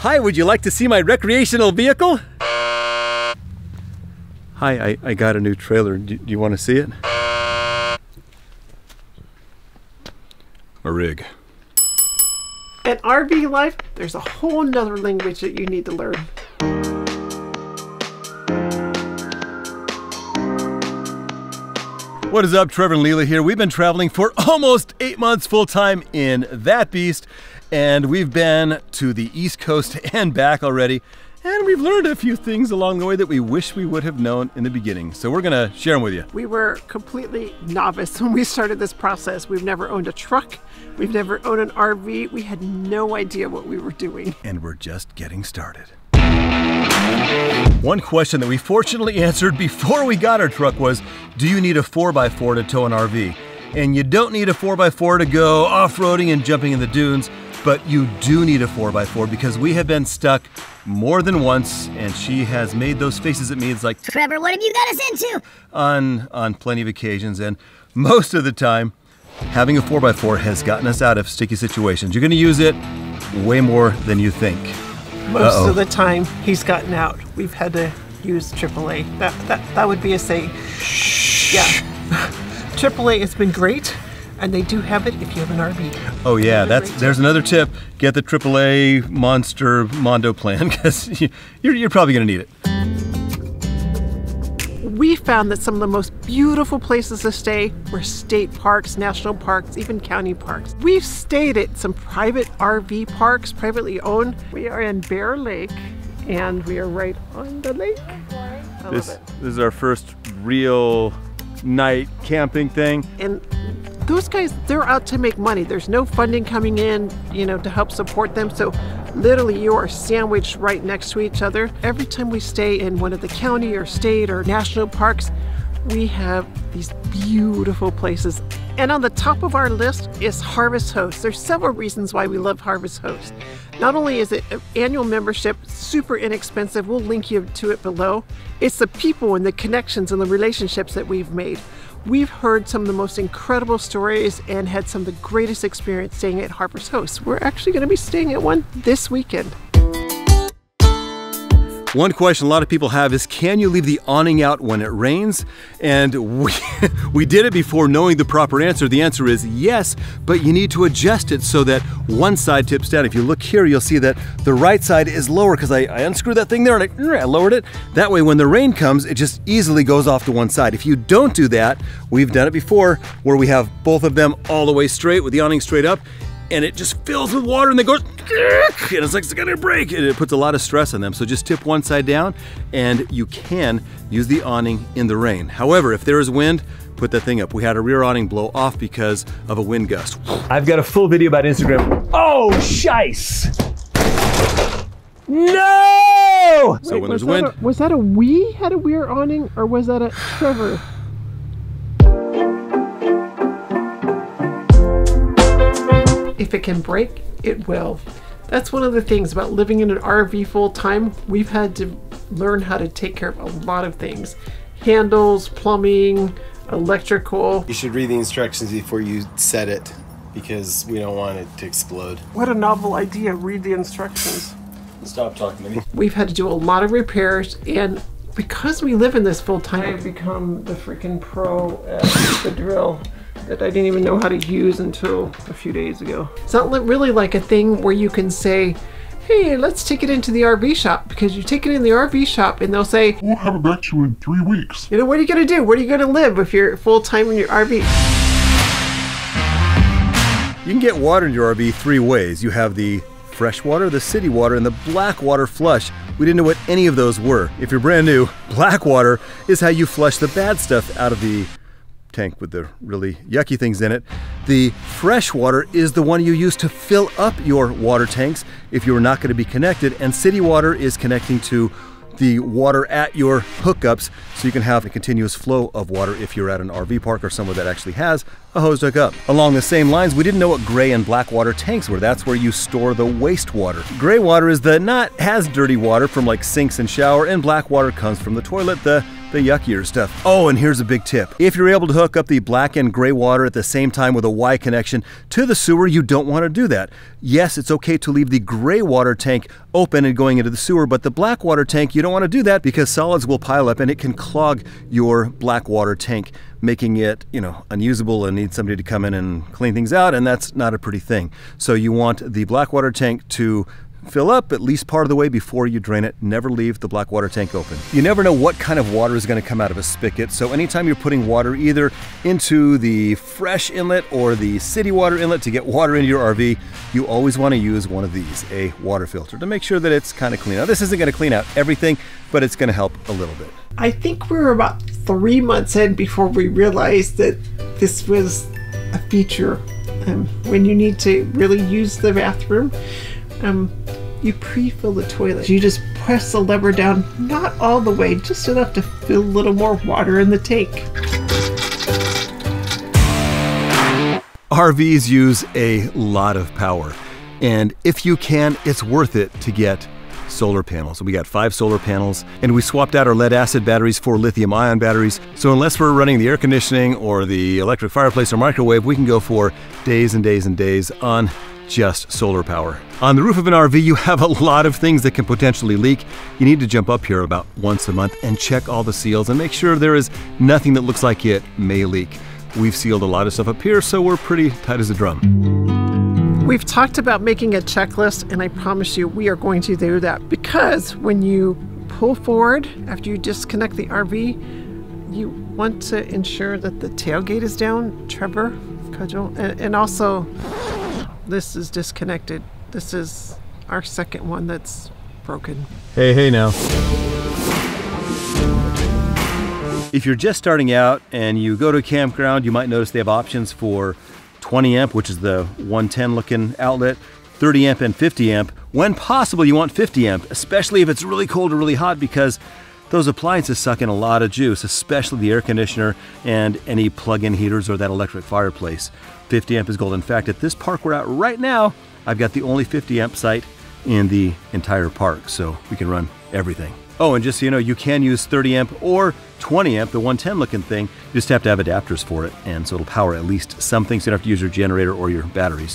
Hi, would you like to see my recreational vehicle? Hi, I got a new trailer. Do you want to see it? A rig. In RV life, there's a whole nother language that you need to learn. What is up, Trevor and Leela here. We've been traveling for almost 8 months full-time in that beast, and we've been to the East Coast and back already, and we've learned a few things along the way that we wish we would have known in the beginning. So we're gonna share them with you. We were completely novice when we started this process. We've never owned a truck. We've never owned an RV. We had no idea what we were doing. And we're just getting started. One question that we fortunately answered before we got our truck was, do you need a 4x4 to tow an RV? And you don't need a 4x4 to go off-roading and jumping in the dunes, but you do need a 4x4 because we have been stuck more than once, and she has made those faces at me. It's like, Trevor, what have you got us into? On plenty of occasions, and most of the time, having a 4x4 has gotten us out of sticky situations. You're gonna use it way more than you think. Most of the time, he's gotten out. We've had to use AAA. That would be a say. Yeah. AAA has been great, and they do have it if you have an RV. Oh yeah, there's another tip. Get the AAA Monster Mondo plan, because you're probably gonna need it. We found that some of the most beautiful places to stay were state parks, national parks, even county parks. We've stayed at some private RV parks, privately owned. We are in Bear Lake, and we are right on the lake. This is our first real night camping thing. And those guys, they're out to make money. There's no funding coming in, to help support them. So literally you are sandwiched right next to each other. Every time we stay in one of the county or state or national parks, we have these beautiful places. And on the top of our list is Harvest Host. There's several reasons why we love Harvest Host. Not only is it an annual membership, super inexpensive, we'll link you to it below. It's the people and the connections and the relationships that we've made. We've heard some of the most incredible stories and had some of the greatest experience staying at Harvest Host. We're actually going to be staying at one this weekend. One question a lot of people have is, can you leave the awning out when it rains? And we did it before knowing the proper answer. The answer is yes, but you need to adjust it so that one side tips down. If you look here, you'll see that the right side is lower because I unscrewed that thing there and I lowered it. That way when the rain comes, it just easily goes off to one side. If you don't do that, we've done it before where we have both of them all the way straight with the awning straight up, and it just fills with water and they go, and it's like it's gonna break, and it puts a lot of stress on them. So just tip one side down and you can use the awning in the rain. However, if there is wind, put that thing up. We had a rear awning blow off because of a wind gust. I've got a full video about Instagram. Oh, shice! No! So when there's wind. Was that a we had a rear awning, or was that a Trevor? If it can break, it will. That's one of the things about living in an RV full time. We've had to learn how to take care of a lot of things. Handles, plumbing, electrical. You should read the instructions before you set it, because we don't want it to explode. What a novel idea, read the instructions. Stop talking to me. We've had to do a lot of repairs, and because we live in this full time, I've become the freaking pro at the drill that I didn't even know how to use until a few days ago. It's not really like a thing where you can say, hey, let's take it into the RV shop, because you take it in the RV shop and they'll say, we'll have it back to you in 3 weeks. What are you gonna do? Where are you gonna live if you're full-time in your RV? You can get water in your RV 3 ways. You have the fresh water, the city water, and the black water flush. We didn't know what any of those were. If you're brand new, black water is how you flush the bad stuff out of the tank with the really yucky things in it. The fresh water is the one you use to fill up your water tanks if you're not going to be connected, and city water is connecting to the water at your hookups so you can have a continuous flow of water if you're at an RV park or somewhere that actually has a hose hook up. Along the same lines, we didn't know what gray and black water tanks were. That's where you store the wastewater. Gray water is the not as dirty water from like sinks and shower, and black water comes from the toilet, the the yuckier stuff. Oh, and here's a big tip. If you're able to hook up the black and gray water at the same time with a Y connection to the sewer, you don't want to do that. Yes, it's okay to leave the gray water tank open and going into the sewer, but the black water tank, you don't want to do that because solids will pile up and it can clog your black water tank, making it, unusable and need somebody to come in and clean things out, and that's not a pretty thing. So you want the black water tank to fill up at least part of the way before you drain it. Never leave the black water tank open. You never know what kind of water is going to come out of a spigot, so anytime you're putting water either into the fresh inlet or the city water inlet to get water into your RV, you always want to use one of these, a water filter, to make sure that it's kind of clean. Now, this isn't going to clean out everything, but it's going to help a little bit. I think we were about 3 months in before we realized that this was a feature. When you need to really use the bathroom, you pre-fill the toilet. You just press the lever down, not all the way, just enough to fill a little more water in the tank. RVs use a lot of power, and if you can, it's worth it to get solar panels. We got 5 solar panels, and we swapped out our lead acid batteries for lithium ion batteries. So unless we're running the air conditioning or the electric fireplace or microwave, we can go for days and days and days on just solar power. On the roof of an RV, you have a lot of things that can potentially leak. You need to jump up here about once a month and check all the seals and make sure there is nothing that looks like it may leak. We've sealed a lot of stuff up here, so we're pretty tight as a drum. We've talked about making a checklist, and I promise you we are going to do that, because when you pull forward after you disconnect the RV, you want to ensure that the tailgate is down, Trevor, Cudgel, and also this is disconnected. This is our second one that's broken. Hey now. If you're just starting out and you go to a campground, you might notice they have options for 20 amp, which is the 110 looking outlet, 30 amp and 50 amp. When possible, you want 50 amp, especially if it's really cold or really hot, because those appliances suck in a lot of juice, especially the air conditioner and any plug-in heaters or that electric fireplace. 50 amp is gold. In fact, at this park we're at right now, I've got the only 50 amp site in the entire park, so we can run everything. Oh, and just so you know, you can use 30 amp or 20 amp, the 110 looking thing. You just have to have adapters for it, and so it'll power at least some things. You don't have to use your generator or your batteries.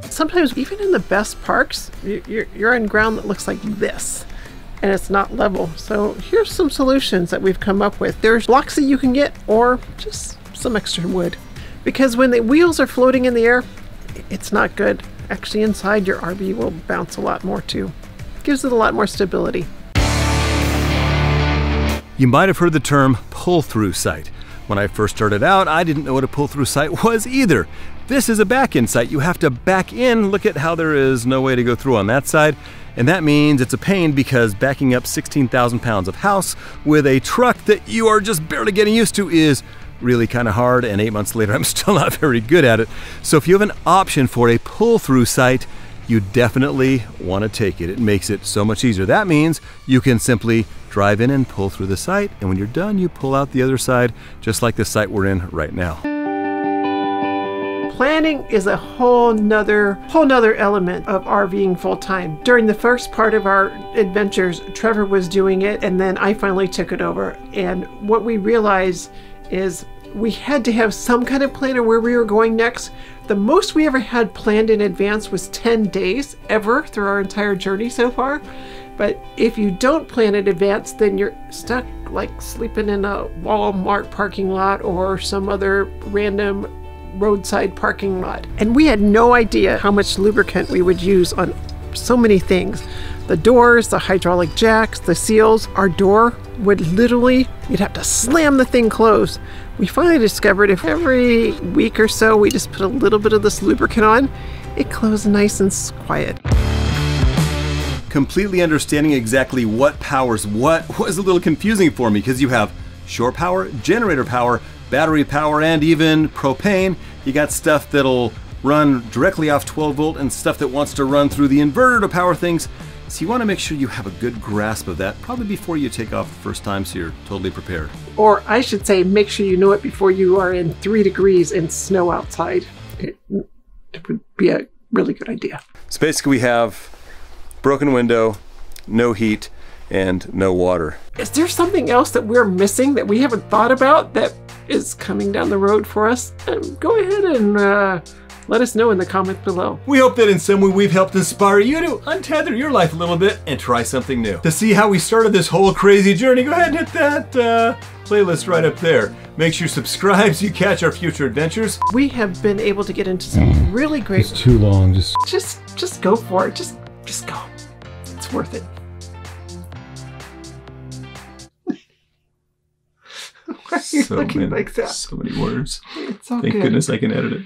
Sometimes, even in the best parks, you're on ground that looks like this, and it's not level. So here's some solutions that we've come up with. There's blocks that you can get, or just some extra wood. Because when the wheels are floating in the air, it's not good. Actually, inside your RV will bounce a lot more too. Gives it a lot more stability. You might have heard the term pull-through site. When I first started out, I didn't know what a pull-through site was either. This is a back-in site. You have to back in. Look at how there is no way to go through on that side. And that means it's a pain, because backing up 16,000 pounds of house with a truck that you are just barely getting used to is really kind of hard, and 8 months later I'm still not very good at it. So if you have an option for a pull-through site, you definitely want to take it. It makes it so much easier. That means you can simply drive in and pull through the site, and when you're done, you pull out the other side, just like the site we're in right now. Planning is a whole nother element of RVing full-time. During the first part of our adventures, Trevor was doing it, and then I finally took it over. And what we realized is we had to have some kind of plan of where we were going next. The most we ever had planned in advance was 10 days ever through our entire journey so far. But if you don't plan in advance, then you're stuck like sleeping in a Walmart parking lot or some other random roadside parking lot. And we had no idea how much lubricant we would use on so many things. The doors, the hydraulic jacks, the seals. Our door would literally, you'd have to slam the thing closed. We finally discovered if every week or so we just put a little bit of this lubricant on, it closed nice and quiet. Completely understanding exactly what powers what was a little confusing for me, because you have shore power, generator power, battery power, and even propane. You got stuff that'll run directly off 12 volt and stuff that wants to run through the inverter to power things. So you want to make sure you have a good grasp of that, probably before you take off the first time, so you're totally prepared. Or I should say, make sure you know it before you are in 3 degrees and snow outside. It would be a really good idea. So basically we have broken window, no heat, and no water. Is there something else that we're missing that we haven't thought about that is coming down the road for us? Go ahead and let us know in the comments below. We hope that in some way we've helped inspire you to untether your life a little bit and try something new. To see how we started this whole crazy journey, go ahead and hit that playlist right up there. Make sure you subscribe so you catch our future adventures. We have been able to get into some really great... It's too long. Just go for it. Just go. It's worth it. Why are you looking like that? So many words. It's all Thank good. goodness I can edit it.